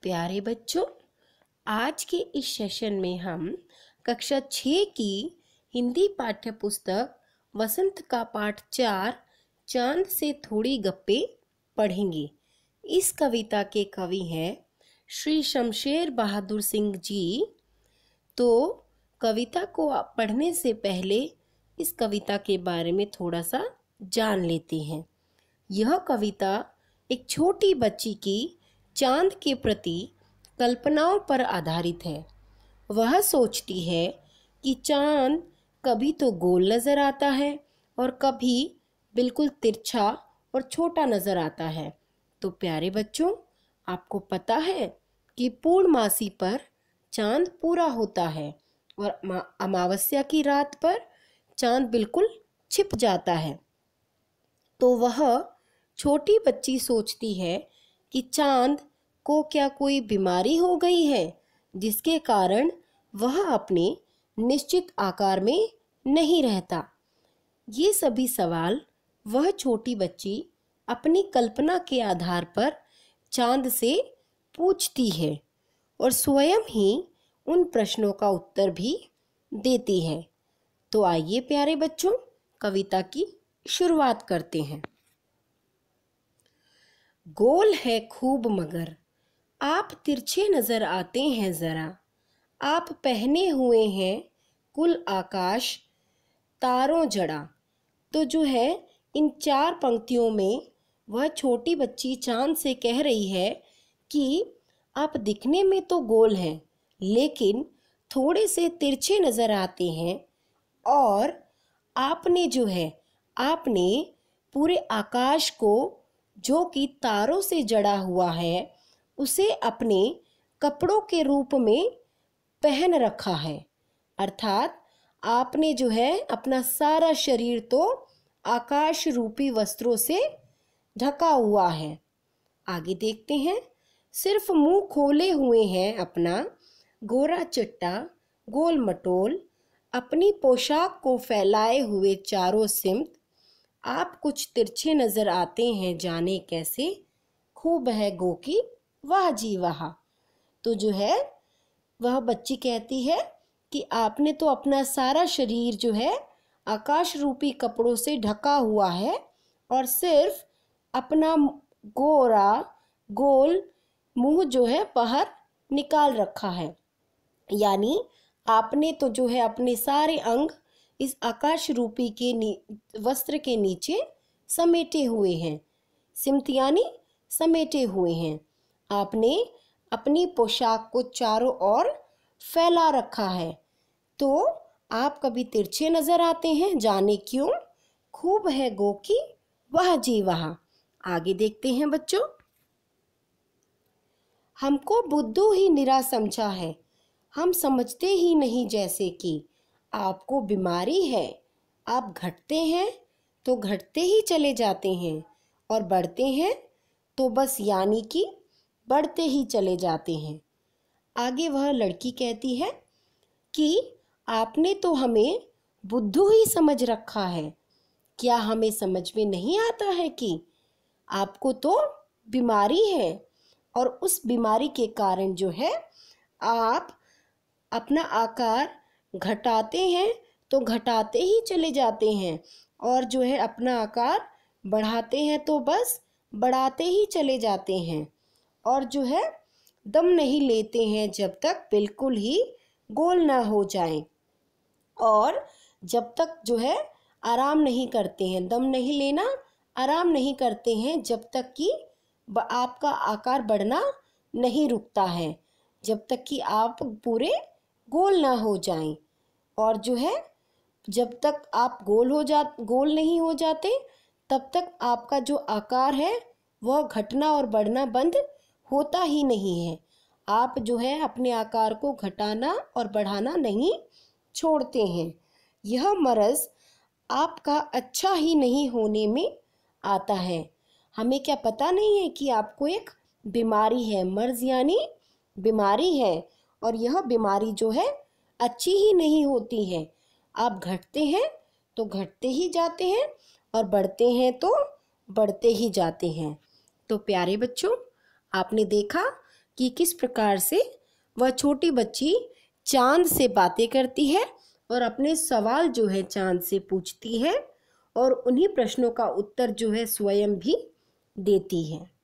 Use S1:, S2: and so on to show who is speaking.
S1: प्यारे बच्चों, आज के इस सेशन में हम कक्षा 6 की हिंदी पाठ्य पुस्तक वसंत का पाठ 4 चांद से थोड़ी गप्पे पढ़ेंगे। इस कविता के कवि हैं श्री शमशेर बहादुर सिंह जी। तो कविता को पढ़ने से पहले इस कविता के बारे में थोड़ा सा जान लेते हैं। यह कविता एक छोटी बच्ची की चांद के प्रति कल्पनाओं पर आधारित है। वह सोचती है कि चांद कभी तो गोल नज़र आता है और कभी बिल्कुल तिरछा और छोटा नज़र आता है। तो प्यारे बच्चों, आपको पता है कि पूर्णमासी पर चांद पूरा होता है और अमावस्या की रात पर चांद बिल्कुल छिप जाता है। तो वह छोटी बच्ची सोचती है कि चांद को क्या कोई बीमारी हो गई है जिसके कारण वह अपने निश्चित आकार में नहीं रहता। ये सभी सवाल वह छोटी बच्ची अपनी कल्पना के आधार पर चांद से पूछती है और स्वयं ही उन प्रश्नों का उत्तर भी देती है। तो आइए प्यारे बच्चों, कविता की शुरुआत करते हैं। गोल है खूब मगर आप तिरछे नजर आते हैं जरा, आप पहने हुए हैं कुल आकाश तारों जड़ा। तो जो है इन 4 पंक्तियों में वह छोटी बच्ची चांद से कह रही है कि आप दिखने में तो गोल हैं लेकिन थोड़े से तिरछे नजर आते हैं, और आपने पूरे आकाश को जो कि तारों से जड़ा हुआ है उसे अपने कपड़ों के रूप में पहन रखा है। अर्थात आपने जो है अपना सारा शरीर तो आकाश रूपी वस्त्रों से ढका हुआ है। आगे देखते हैं। सिर्फ मुंह खोले हुए हैं अपना गोरा चट्टा गोल मटोल, अपनी पोशाक को फैलाए हुए चारों सिमत, आप कुछ तिरछे नजर आते हैं जाने कैसे, खूब है गो की वाह जी वाह। तो जो है वह बच्ची कहती है कि आपने तो अपना सारा शरीर जो है आकाश रूपी कपड़ों से ढका हुआ है और सिर्फ अपना गोरा गोल मुंह जो है बाहर निकाल रखा है। यानी आपने तो जो है अपने सारे अंग इस आकाश रूपी के वस्त्र के नीचे समेटे हुए हैं। सिमत यानी समेटे हुए हैं। आपने अपनी पोशाक को चारों ओर फैला रखा है। तो आप कभी तिरछे नजर आते हैं जाने क्यों, खूब है गो की वाह जी वाह। आगे देखते हैं बच्चों। हमको बुद्धू ही निरा समझा है, हम समझते ही नहीं जैसे कि आपको बीमारी है। आप घटते हैं तो घटते ही चले जाते हैं और बढ़ते हैं तो बस यानी कि बढ़ते ही चले जाते हैं। आगे वह लड़की कहती है कि आपने तो हमें बुद्धू ही समझ रखा है। क्या हमें समझ में नहीं आता है कि आपको तो बीमारी है और उस बीमारी के कारण जो है आप अपना आकार घटाते हैं तो घटाते ही चले जाते हैं और जो है अपना आकार बढ़ाते हैं तो बस बढ़ाते ही चले जाते हैं, और जो है दम नहीं लेते हैं जब तक बिल्कुल ही गोल ना हो जाएं, और जब तक जो है आराम नहीं करते हैं। दम नहीं लेना, आराम नहीं करते हैं जब तक कि आपका आकार बढ़ना नहीं रुकता है, जब तक कि आप पूरे गोल ना हो जाएं। और जो है जब तक आप गोल नहीं हो जाते तब तक आपका जो आकार है वह घटना और बढ़ना बंद होता ही नहीं है। आप जो है अपने आकार को घटाना और बढ़ाना नहीं छोड़ते हैं। यह मर्ज आपका अच्छा ही नहीं होने में आता है। हमें क्या पता नहीं है कि आपको एक बीमारी है। मर्ज यानी बीमारी है, और यह बीमारी जो है अच्छी ही नहीं होती है। आप घटते हैं तो घटते ही जाते हैं और बढ़ते हैं तो बढ़ते ही जाते हैं। तो प्यारे बच्चों, आपने देखा कि किस प्रकार से वह छोटी बच्ची चांद से बातें करती है और अपने सवाल जो है चांद से पूछती है और उन्हीं प्रश्नों का उत्तर जो है स्वयं भी देती है।